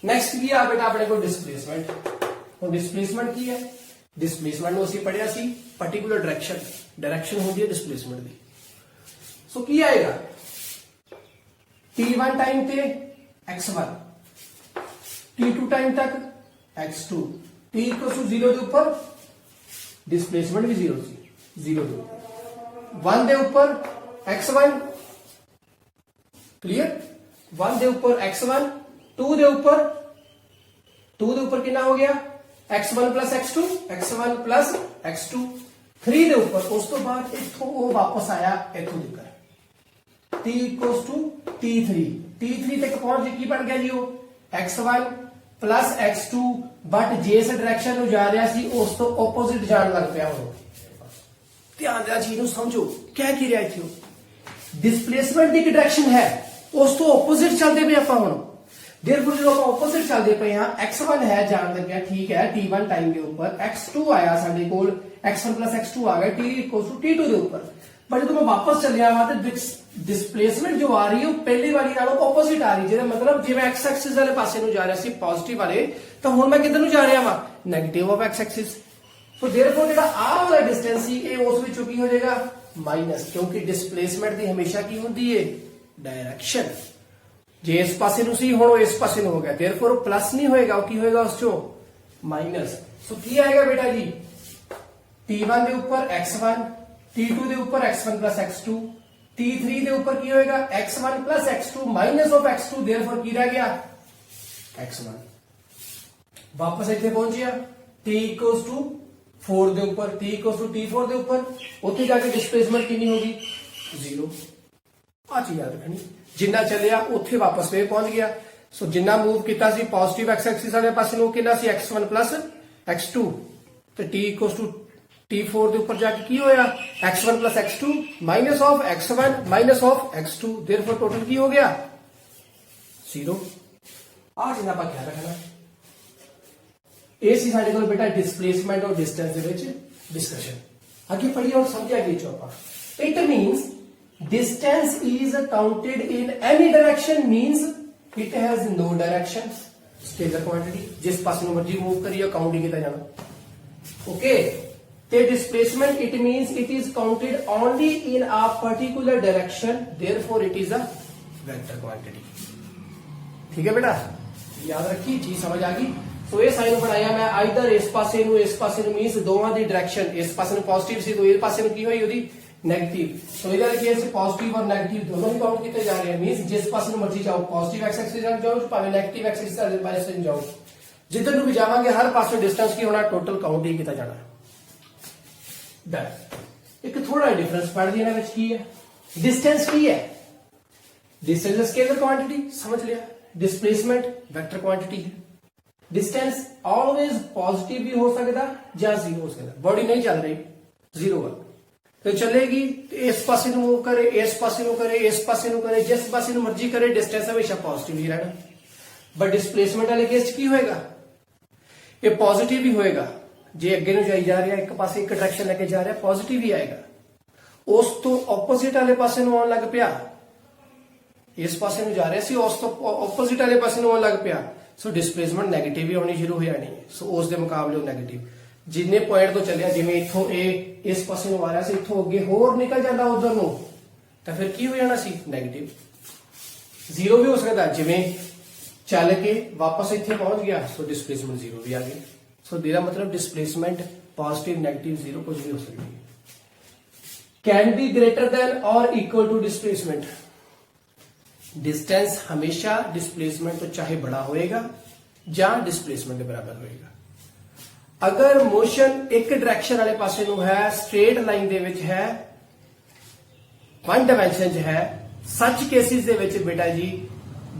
नेक्स्ट की आ बेटा अपने को डिस्प्लेसमेंट और डिस्प्लेसमेंट की है डिस्प्लेसमेंट नु ਅਸੀਂ पढ़िया सी पर्टिकुलर डायरेक्शन होती है डिस्प्लेसमेंट दी सो की आएगा t1 टाइम ते x1 t2 टाइम तक x2 t = 0 के ऊपर डिस्प्लेसमेंट भी 0 सी 0 के ऊपर 1 के ऊपर x1 क्लियर 1 ਦੇ ਉੱਪਰ x1, 2 ਦੇ ਉੱਪਰ ਕਿੰਨਾ ਹੋ ਗਿਆ x1 plus x2, x1 plus x2, 3 ਦੇ ਉੱਪਰ। ਉਸ ਤੋਂ ਬਾਅਦ ਇੱਥੋਂ ਉਹ ਵਾਪਸ ਆਇਆ ਇੱਥੋਂ ਤੱਕ t equals to t3 ਤੱਕ ਪਹੁੰਚ ਕੇ ਕੀ ਬਣ ਗਿਆ ਜੀ ਉਹ x1 plus x2, ਬਟ ਜਿਸ ਡਾਇਰੈਕਸ਼ਨ ਨੂੰ ਜਾ ਰਿਹਾ ਸੀ ਉਸ ਤੋਂ ਆਪੋਜ਼ਿਟ ਜਾਣ ਲੱਗ ਪਿਆ ਹੁਣ। ਧਿਆਨ ਨਾਲ ਚੀਜ਼ ਨੂੰ ਸਮਝੋ ਕਹਿ ਕੀ ਰਿਹਾ ਇੱਥੇ ਡਿਸਪਲੇਸਮੈਂਟ ਦੀ ਡਾਇਰੈਕਸ਼ਨ ਹੈ ਉਸ ਤੋਂ ਆਪੋਜ਼ਿਟ ਚੱਲਦੇ ਪਏ ਆਪਾਂ ਹੁਣ। देयरफॉर जो ਆਪਾਂ ਆਪੋਜ਼ਿਟ ਚੱਲਦੇ ਪਏ ਹਾਂ x1 ਹੈ ਜਾਣ ਲੱਗਿਆ ਠੀਕ ਹੈ t1 ਟਾਈਮ ਦੇ ਉੱਪਰ, x2 ਆਇਆ ਸਾਡੇ ਕੋਲ x1 x2 ਆ ਗਿਆ t t2 ਦੇ ਉੱਪਰ। ਪਰ ਜਦੋਂ ਮੈਂ ਵਾਪਸ ਚੱਲਿਆ ਵਾ ਤੇ ਡਿਸਪਲੇਸਮੈਂਟ ਜੋ ਆ ਰਹੀ ਹੈ ਉਹ ਪਹਿਲੀ ਵਾਲੀ ਨਾਲੋਂ ਆਪੋਜ਼ਿਟ ਆ ਰਹੀ, ਜਿਹਦਾ ਮਤਲਬ ਜਿਵੇਂ x ਐਕਸਿਸ ਵਾਲੇ ਪਾਸੇ ਨੂੰ ਜਾ ਰਿਹਾ ਸੀ ਪੋਜ਼ਿਟਿਵ ਵਾਲੇ, ਤਾਂ ਹੁਣ ਮੈਂ ਕਿੱਧਰ ਨੂੰ ਜਾ ਰਿਹਾ ਵਾ negative of x Axis. So therefore ਜਿਹੜਾ ਆਹ ਵਾਲਾ ਡਿਸਟੈਂਸ ਸੀ ਇਹ ਉਸ ਵਿੱਚੋਂ ਕੀ ਹੋ ਜਾਏਗਾ ਮਾਈਨਸ, ਕਿਉਂਕਿ ਡਿਸਪਲੇਸਮੈਂਟ ਦੀ ਹਮੇਸ਼ਾ ਕੀ ਹੁੰਦੀ ਹੈ ਡਾਇਰੈਕਸ਼ਨ। ਜੇ ਇਸ ਪਾਸੇ ਨੂੰ ਸੀ ਹੁਣ ਉਹ ਇਸ ਪਾਸੇ ਨੂੰ ਹੋ ਗਿਆ, देयरफॉर ਉਹ प्लस नहीं होएगा, ਉਹ ਕੀ ਹੋਏਗਾ ਉਸ ਚੋਂ माइनस। सो ਕੀ ਆਏਗਾ ਬੇਟਾ ਜੀ t1 ਦੇ ਉੱਪਰ x1, t2 ਦੇ ਉੱਪਰ x1 x2, t3 ਦੇ ਉੱਪਰ ਕੀ ਹੋਏਗਾ x1 x2 minus of x2, therefore ਕੀ ਰਹਿ ਗਿਆ x1। ਵਾਪਸ ਇੱਥੇ ਪਹੁੰਚਿਆ t 4 ਦੇ ਉੱਪਰ, t t4 ਦੇ ਉੱਪਰ, ਉੱਥੇ ਜਾ ਕੇ ਡਿਸਪਲੇਸਮੈਂਟ ਕਿੰਨੀ ਹੋਗੀ 0। ਆ ਚੀਜ਼ ਯਾਦ ਰੱਖਣੀ, ਜਿੰਨਾ ਚੱਲਿਆ ਉੱਥੇ ਵਾਪਸ ਫੇਰ ਪਹੁੰਚ ਗਿਆ। ਸੋ ਜਿੰਨਾ ਮੂਵ ਕੀਤਾ ਸੀ ਪੋਜ਼ਿਟਿਵ x ਐਕਸਿਸ ਵਾਲੇ ਪਾਸੇ ਨੂੰ ਕਿੰਨਾ ਸੀ x1 x2, ਤੇ t t4 ਦੇ ਉੱਪਰ ਜਾ ਕੇ ਕੀ ਹੋਇਆ x1 x2 minus of x1 minus of x2, therefore total ਕੀ ਹੋ ਗਿਆ 0। ਆ ਜਿੰਨਾ ਆਪਾਂ ਖਿਆਲ ਰੱਖਣਾ। ਇਹ ਸੀ ਸਾਡੇ ਕੋਲ ਬੇਟਾ ਡਿਸਪਲੇਸਮੈਂਟ ਔਰ ਡਿਸਟੈਂਸ ਦੇ ਵਿੱਚ ਡਿਸਕਸ਼ਨ। ਅੱਗੇ ਪੜ੍ਹੀਏ ਔਰ ਸਮਝਿਆ ਗਈ ਚੋ ਆਪਾਂ। It means distance is counted in any direction means it has no direction, scalar quantity, जिस पास ਨੂੰ ਮਰਜ਼ੀ ਮੂਵ ਕਰੀਏ ਕਾਊਂਟ ਹੀ ਕੀਤਾ ਜਾਣਾ। ਓਕੇ, ਤੇ displacement it means it is counted only in a particular direction, therefore it is a vector quantity। ठीक है बेटा, याद रखिए चीज समझ आ गई। सो ये साइन बनाया मैं आइदर इस पासे ਨੂੰ मींस ਦੋਵਾਂ ਦੀ डायरेक्शन, इस पासे ਨੂੰ पॉजिटिव ਸੀ तो इस पासे ਨੂੰ ਕੀ ਹੋਈ ਉਹਦੀ नेगेटिव। सो इधर केस पॉजिटिव और नेगेटिव दोनों ही काउंट किए जा रहे हैं, मींस जिस पास में मर्जी जाओ पॉजिटिव एक्स एक्सिस जाओ भावे नेगेटिव एक्स एक्सिस वाले से जाओ, जिधर भी जावांगे हर पासों डिस्टेंस की होना टोटल काउंट ही किया जाना। डन। एक थोड़ा डिफरेंस पढ़ दिया ना की है, डिस्टेंस की है, डिस्टेंस स्केलर क्वांटिटी समझ लिया, डिस्प्लेसमेंट वेक्टर क्वांटिटी है। डिस्टेंस ऑलवेज पॉजिटिव भी हो सकता या जीरो हो सकता, बॉडी नहीं चल रही जीरो वाला तो चलेगी, इस पासे ਨੂੰ मूव करे, इस पासे ਨੂੰ करे, इस पासे ਨੂੰ करे, जिस पासे ਨੂੰ मर्जी करे, डिस्टेंस हमेशा पॉजिटिव ही रहना। बट डिस्प्लेसमेंट वाले केस की होएगा ये पॉजिटिव ही होएगा। जे अगे ਨੂੰ ਜਾਈ ਜਾ ਰਿਹਾ ਇੱਕ ਪਾਸੇ ਇੱਕ ਡਾਇਰੈਕਸ਼ਨ ਲੈ ਕੇ ਜਾ ਰਿਹਾ ਪॉजिटिव ਹੀ ਆਏਗਾ, ਉਸ ਤੋਂ ਆਪੋਜ਼ਿਟ ਵਾਲੇ ਪਾਸੇ ਨੂੰ ਆਉਣ ਲੱਗ ਪਿਆ, ਇਸ ਪਾਸੇ ਨੂੰ ਜਾ ਰਿਹਾ ਸੀ ਉਸ ਤੋਂ ਆਪੋਜ਼ਿਟ ਵਾਲੇ ਪਾਸੇ ਨੂੰ ਆਉਣ ਲੱਗ ਪਿਆ, ਸੋ ਡਿਸਪਲੇਸਮੈਂਟ 네ਗੇਟਿਵ ਹੀ ਹੋਣੀ ਸ਼ੁਰੂ ਹੋ ਜਾਣੀ ਹੈ। ਸੋ ਉਸ ਦੇ ਮੁਕਾਬਲੇ ਉਹ 네ਗੇਟਿਵ ਜਿੰਨੇ ਪੁਆਇੰਟ ਤੋਂ ਚੱਲਿਆ, ਜਿਵੇਂ ਇੱਥੋਂ ਇਹ ਇਸ ਪਾਸੇ ਨੂੰ ਆ ਰਿਹਾ ਸੀ ਇੱਥੋਂ ਅੱਗੇ ਹੋਰ ਨਿਕਲ ਜਾਂਦਾ ਉਧਰ ਨੂੰ ਤਾਂ ਫਿਰ ਕੀ ਹੋ ਜਾਣਾ ਸੀ 네ਗੇਟਿਵ। ਜ਼ੀਰੋ ਵੀ ਹੋ ਸਕਦਾ, ਜਿਵੇਂ ਚੱਲ ਕੇ ਵਾਪਸ ਇੱਥੇ ਪਹੁੰਚ ਗਿਆ ਸੋ ਡਿਸਪਲੇਸਮੈਂਟ ਜ਼ੀਰੋ ਵੀ ਆ ਗਈ। ਸੋ ਇਹਦਾ ਮਤਲਬ ਡਿਸਪਲੇਸਮੈਂਟ ਪੋਜ਼ਿਟਿਵ 네ਗੇਟਿਵ ਜ਼ੀਰੋ ਕੁਝ ਵੀ ਹੋ ਸਕਦੀ ਹੈ। कैन बी ग्रेटर देन और इक्वल टू डिस्प्लेसमेंट, डिस्टेंस हमेशा डिस्प्लेसमेंट तो चाहे बड़ा होएगा ਜਾਂ डिस्प्लेसमेंट के बराबर होएगा। अगर मोशन एक डायरेक्शन वाले पासे ਨੂੰ है, स्ट्रेट लाइन ਦੇ ਵਿੱਚ है, वन डायमेंशन च है, सच केसेस ਦੇ ਵਿੱਚ बेटा जी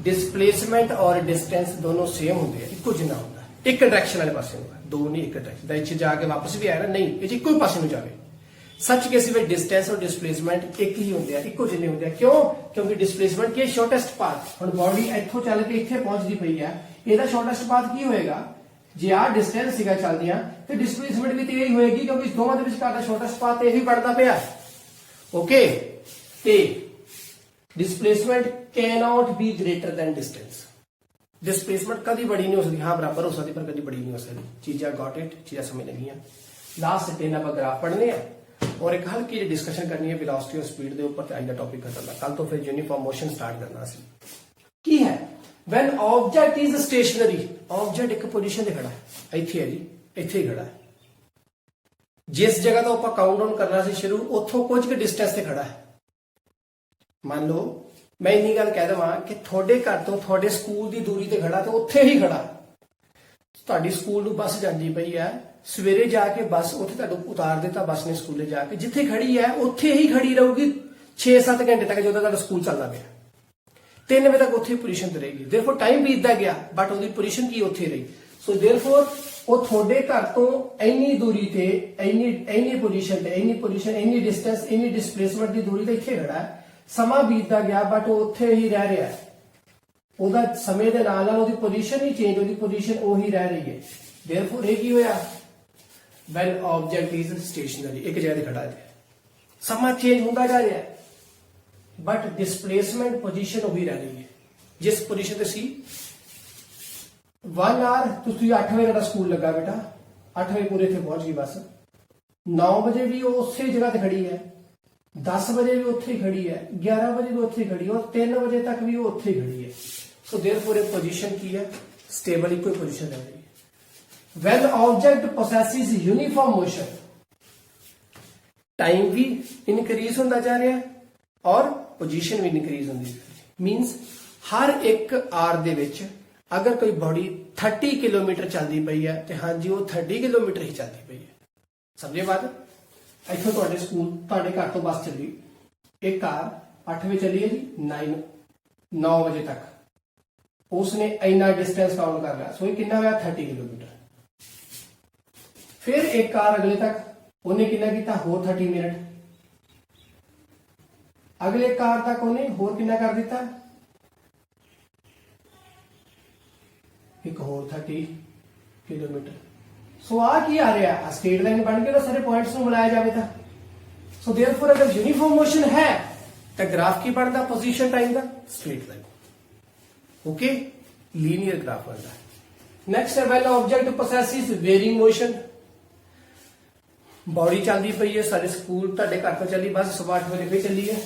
डिस्प्लेसमेंट और डिस्टेंस दोनों सेम ਹੁੰਦੇ ਆ, ਇੱਕੋ ਜਿਹਾ ਹੁੰਦਾ ਹੈ। ਇੱਕ ਡਾਇਰੈਕਸ਼ਨ ਵਾਲੇ ਪਾਸੇ ਨੂੰ ਦੋ ਨਹੀਂ, ਇੱਕ ਡਾਇਰੈਕਸ਼ਨ ਦਾ ਇੱਥੇ ਜਾ ਕੇ ਵਾਪਸ ਵੀ ਆਇਆ ਨਾ, ਨਹੀਂ ਇਹ ਇੱਕੋ ਹੀ ਪਾਸੇ ਨੂੰ ਜਾਵੇ। सच केस में डिस्टेंस और डिस्प्लेसमेंट एक ही होंगे, इको जिन्ने होंगे। क्यों? क्योंकि डिस्प्लेसमेंट की शॉर्टेस्ट पाथ, हुण बॉडी इत्थों चल के इत्थे पहुंचदी पई है, ਇਹਦਾ शॉर्टेस्ट पाथ की होएगा जे आ डिस्टेंस सीगा चलदियां ते डिस्प्लेसमेंट भी ते यही होएगी, क्योंकि दोवां दे विचकार दा शॉर्टेस्ट पाथ यही बनदा पिया। ओके, ते displacement can not be greater than distance. Displacement कभी बड़ी नहीं हो सकती, हाँ बराबर हो सकती पर कभी बड़ी नहीं हो सकती। चीज़ा गॉट इट, चीज़ा समझ लगियां। लास्ट दिन आप ग्राफ पढ़ने और एक हल्की जी डिस्कशन करनी है वेलोसिटी और स्पीड के ऊपर। आज का टॉपिक खत्म, कल तो फिर यूनिफॉर्म मोशन स्टार्ट करना सी। की है when object is stationary, object एक पोजीशन ते खड़ा है, इत्थे है जी, इत्थे ही खड़ा है। जिस जगह तो आप काउंट डाउन करना सी शुरू, उथों कुछ के डिस्टेंस से खड़ा है। मान लो मैं इन्नी गल कह देवां कि थोड़े घर तो थोड़े स्कूल की दूरी ते खड़ा तो उत्थे ही खड़ा, ਤੁਹਾਡੀ ਸਕੂਲ ਨੂੰ ਬੱਸ ਜਾਂਦੀ ਪਈ ਹੈ, ਸਵੇਰੇ ਜਾ ਕੇ ਬੱਸ ਉੱਥੇ ਤੁਹਾਨੂੰ ਉਤਾਰ ਦਿੱਤਾ ਬੱਸ ਨੇ ਸਕੂਲੇ ਜਾ ਕੇ, ਜਿੱਥੇ ਖੜੀ ਹੈ ਉੱਥੇ ਹੀ ਖੜੀ ਰਹੂਗੀ 6-7 ਘੰਟੇ ਤੱਕ, ਜਦੋਂ ਤੁਹਾਡਾ ਸਕੂਲ ਚੱਲਦਾ ਪਿਆ 3 ਵਜੇ ਤੱਕ ਉੱਥੇ ਪੋਜੀਸ਼ਨ ਤੇ ਰਹੇਗੀ। ਦੇਰਫੋਰ ਟਾਈਮ ਬੀਤਦਾ ਗਿਆ ਬਟ ਉਹਦੀ ਪੋਜੀਸ਼ਨ ਕੀ ਉੱਥੇ ਰਹੀ। ਸੋ ਦੇਰਫੋਰ ਉਹ ਤੁਹਾਡੇ ਘਰ ਤੋਂ ਇੰਨੀ ਦੂਰੀ ਤੇ ਇੰਨੀ ਪੋਜੀਸ਼ਨ ਤੇ ਇੰਨੀ ਡਿਸਟੈਂਸ ਇੰਨੀ ਡਿਸਪਲੇਸਮੈਂਟ ਦੀ ਦੂਰੀ ਤੇ ਇੱਥੇ ਖੜਾ ਹੈ, ਸਮਾਂ ਬੀਤਦਾ ਗਿਆ ਬਟ ਉਹ ਉੱਥੇ ਹੀ ਰਹਿ ਰਿਹਾ ਹੈ। ਉਹਦਾ ਸਮੇਂ ਦੇ ਨਾਲ ਨਾਲ ਉਹਦੀ ਪੋਜੀਸ਼ਨ ਹੀ ਚੇਂਜ, ਉਹਦੀ ਪੋਜੀਸ਼ਨ ਉਹੀ ਰਹਿ ਰਹੀ ਹੈ। देयरफॉर ਇਹ ਕੀ ਹੋਇਆ, when object is stationary, ਇੱਕ ਜਗ੍ਹਾ ਤੇ ਖੜਾ ਹੈ, ਸਮਾਂ ਚੇਂਜ ਹੁੰਦਾ ਜਾ ਰਿਹਾ ਹੈ ਬਟ ਡਿਸਪਲੇਸਮੈਂਟ ਪੋਜੀਸ਼ਨ ਉਹੀ ਰਹਿ ਰਹੀ ਹੈ। ਜਿਸ ਪੋਜੀਸ਼ਨ ਤੇ ਸੀ 1 ਆਰ, ਤੁਸੀਂ 8 ਵਜੇ ਦਾ ਸਕੂਲ ਲੱਗਾ ਬੇਟਾ, 8 ਵਜੇ ਪੂਰੇ ਇੱਥੇ ਪਹੁੰਚ ਗਈ ਬੱਸ, 9 ਵਜੇ ਵੀ ਉਹ ਉਸੇ ਜਗ੍ਹਾ ਤੇ ਖੜੀ ਹੈ, 10 ਵਜੇ ਵੀ ਉੱਥੇ ਹੀ ਖੜੀ ਹੈ, 11 ਵਜੇ ਵੀ ਉੱਥੇ ਹੀ ਖੜੀ ਹੈ ਔਰ 3 ਵਜੇ ਤੱਕ ਵੀ ਉਹ ਉੱਥੇ ਹੀ ਖੜੀ ਹੈ। ਸੋ देयरफॉर ਇਹ ਪੋਜੀਸ਼ਨ ਕੀ ਹੈ, ਸਟੇਬਲ ਇੱਕੋ ਹੀ ਪੋਜੀਸ਼ਨ ਰਹਿ ਰਹੀ ਹੈ। when object possesses uniform motion, time भी इनक्रीज होता जा रहा है और पोजीशन भी इनक्रीज होती है। मीनस हर एक आर दे विच अगर कोई बॉडी 30 किलोमीटर चलती पई है तो हाँ जी वो 30 किलोमीटर ही चलती पई है। समझे बात। इतों तुहाडे स्कूल तुहाडे घर तो बस चली, एक कार 8 बजे चली है जी, 9 बजे तक उसने इन्ना डिस्टेंस काउंट कर लिया, सो कितना होया 30 किलोमीटर। फिर एक कार अगले तक उन्हें कितना किया होर 30 मिनट, अगले कार तक उन्हें होर कितना कर दिता, एक होर 30 किलोमीटर। सो आ की आ रहा है, स्ट्रेट लाइन बन के ना सारे पॉइंट्स को मिलाया जाए था। सो देयरफॉर अगर यूनिफॉर्म मोशन है तो ग्राफ की बनता पोजीशन टाइम का straight line, okay, linear graph बनता है। नेक्स्ट है when object possesses varying motion, body चलती पई है, सारे स्कूल तुहाडे घर तो चली बस, सुबह 8 बजे फिर चली है,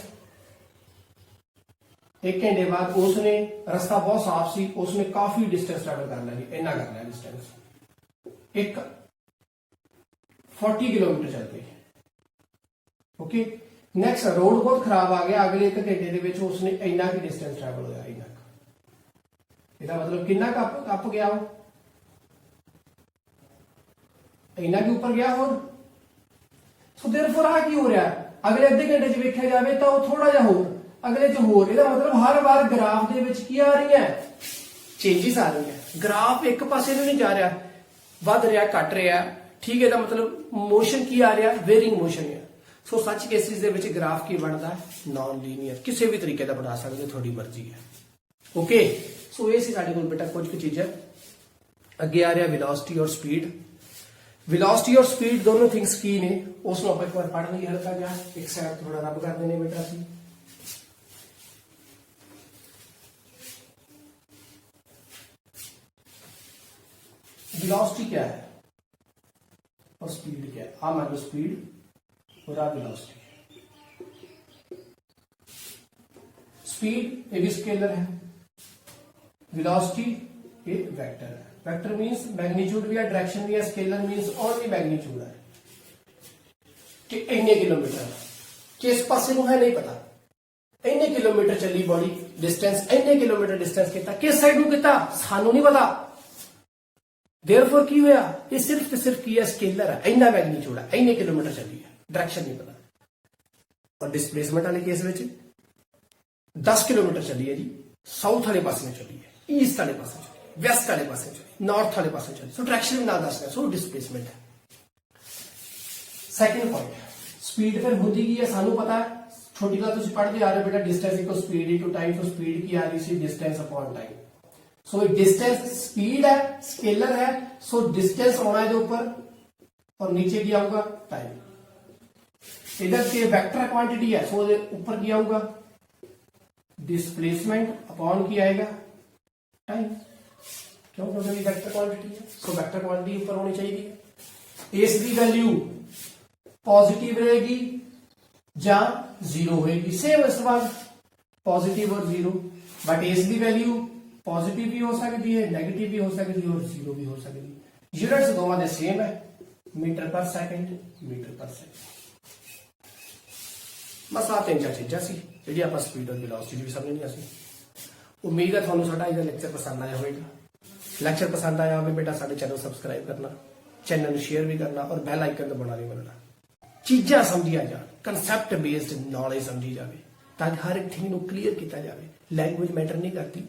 1 घंटे बाद उसने रास्ता बहुत साफ सी, उसने काफी डिस्टेंस ट्रैवल कर लिया, इन्ना कर लिया डिस्टेंस, एक 40 किलोमीटर चल गई, ओके। नेक्स्ट रोड बहुत खराब आ गया, अगले 1 घंटे दे विच उसने इन्ना की डिस्टेंस ट्रैवल होया, इन्ना ਇਹਦਾ मतलब कितना अप गया हो, इन्ना के ऊपर गया होर। सो देयरफॉर आ की हो रहा है, अगले अद्धे घंटे च वेख्या जाए तो थोड़ा जिहा होर, अगले च होर, ਇਹਦਾ मतलब हर बार ग्राफ ਦੇ ਵਿੱਚ ਕੀ ਆ रही है, चेंजेस आ रही है। ग्राफ एक पासे ਨੂੰ नहीं जा रहा, ਵੱਧ ਰਿਹਾ ਘਟ ਰਿਹਾ, ठीक है, ਇਹਦਾ मतलब मोशन की आ रहा, वेरिंग मोशन है। सो सच केसेस ਦੇ ਵਿੱਚ ग्राफ की बनता नॉन लीनियर, किसी भी तरीके ਦਾ बना सकते, थोड़ी मर्जी है, ओके। सो ये सी साडे कोल बेटा कुछ चीज़ें। अगे आ रहा वेलोसिटी और स्पीड। वेलोसिटी और स्पीड दोनों थिंग्स की ने, उसको आप एक बार पढ़ लईए हल्का जिहा, एक साइड थोड़ा रब कर देने बेटा सी। वेलोसिटी क्या है और स्पीड क्या है, आ मान लो स्पीड और आ वेलोसिटी। स्पीड ये भी स्केलर है, वेलोसिटी ये वेक्टर है। वेक्टर मींस मैग्नीट्यूड भी है, डायरेक्शन भी है, स्केलर मींस ओनली मैग्नीट्यूड है कि इतने किलोमीटर, किस पासे को है नहीं पता, इतने किलोमीटर चली बॉडी, डिस्टेंस इतने किलोमीटर डिस्टेंस कितना, किस साइड को कितना सानू नहीं पता। देयरफॉर की होया, ये सिर्फ ते सिर्फ की है, स्केलर है, इतना मैग्नीट्यूड है, इतने किलोमीटर चली है, डायरेक्शन नहीं पता। और डिस्प्लेसमेंट वाले केस में 10 किलोमीटर चली है जी, साउथ वाले पास में चली है, ईस्ट वाले पास चली, वैस्ट वाले पास चली, नॉर्थ वाले पास चली, सो डायरेक्शन भी ना दस है, सो डिस्प्लेसमेंट है। सेकंड पॉइंट, स्पीड फिर होती की है सानू पता है, छोटी क्लास तुम पढ़ते आ रहे बेटा, distance equal speed into time, तो स्पीड की आ रही सी distance upon time. So distance speed है, स्केलर है, सो डिस्टेंस होना है ऊपर और नीचे क्या होगा टाइम। इधर से वेक्टर क्वांटिटी है, सो ऊपर क्या होगा डिस्प्लेसमेंट अपॉन की आएगा टाइम, क्यों, क्योंकि वेक्टर क्वांटिटी है, सो वेक्टर क्वांटिटी ऊपर होनी चाहिए। एस की वैल्यू पॉजिटिव रहेगी या जीरो होगी, सेम सवाल पॉजिटिव और जीरो, बट एस की वैल्यू पॉजिटिव भी हो सकती है, नेगेटिव भी हो सकती है और जीरो भी हो सकती है। यूनिट्स दोनों दे सेम है, मीटर पर सेकंड, मीटर पर सेकंड। ਬਸ ਆਹ 3-4 ਚੀਜ਼ਾਂ ਸੀ ਜਿਹੜੀ ਆਪਾਂ ਸਪੀਡ ਔਰ ਵੈਲੋਸਿਟੀ ਵੀ ਸਮਝਣੀਆਂ ਸੀ। ਉਮੀਦ ਹੈ ਤੁਹਾਨੂੰ ਸਾਡਾ ਇਹਦਾ ਲੈਕਚਰ ਪਸੰਦ ਆਇਆ ਹੋਵੇਗਾ। ਲੈਕਚਰ ਪਸੰਦ ਆਇਆ ਹੋਵੇ ਬੇਟਾ ਸਾਡੇ ਚੈਨਲ ਸਬਸਕ੍ਰਾਈਬ ਕਰਨਾ, ਚੈਨਲ ਨੂੰ ਸ਼ੇਅਰ ਵੀ ਕਰਨਾ ਔਰ ਬੈਲ ਆਈਕਨ ਦਬਾਉਣਾ ਨਹੀਂ ਭੁੱਲਣਾ। ਚੀਜ਼ਾਂ ਸਮਝੀਆਂ ਜਾਣ, ਕਨਸੈਪਟ ਬੇਸਡ ਨੌਲੇਜ ਸਮਝੀ ਜਾਵੇ ਤਾਂ ਕਿ ਹਰ ਇੱਕ ਥਿੰਗ ਨੂੰ ਕਲੀਅਰ ਕੀਤਾ ਜਾਵੇ। ਲੈਂਗੁਏਜ ਮੈਟਰ ਨਹੀਂ ਕਰਦੀ,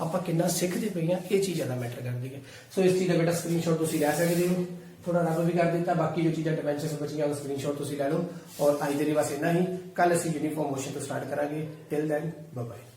ਆਪਾਂ ਕਿੰਨਾ ਸਿੱਖਦੇ ਪਏ ਹਾਂ ਇਹ ਚੀਜ਼ ਜ਼ਿਆਦਾ ਮੈਟਰ ਕਰਦੀ ਹੈ। ਸੋ ਇਸ ਚੀਜ਼ ਦਾ ਬੇਟਾ ਸਕਰੀਨਸ਼ਾਟ ਤੁਸੀਂ ਲੈ ਸਕਦੇ ਹੋ, ਥੋੜਾ ਰੱਬ ਵੀ ਕਰ ਦਿੱਤਾ। ਬਾਕੀ ਜੋ ਚੀਜ਼ਾਂ ਡਿਮੈਂਸ਼ਨਸ ਬਚੀਆਂ ਉਹ ਸਕਰੀਨਸ਼ਾਟ ਤੁਸੀਂ ਲੈ ਲਓ। ਔਰ ਅੱਜ ਦੇ ਲਈ ਬਸ ਇੰਨਾ ਹੀ। ਕੱਲ ਅਸੀਂ ਯੂਨੀਫਾਰਮ ਮੋਸ਼ਨ ਤੋਂ ਸਟਾਰਟ ਕਰਾਂਗੇ। Till then bye bye.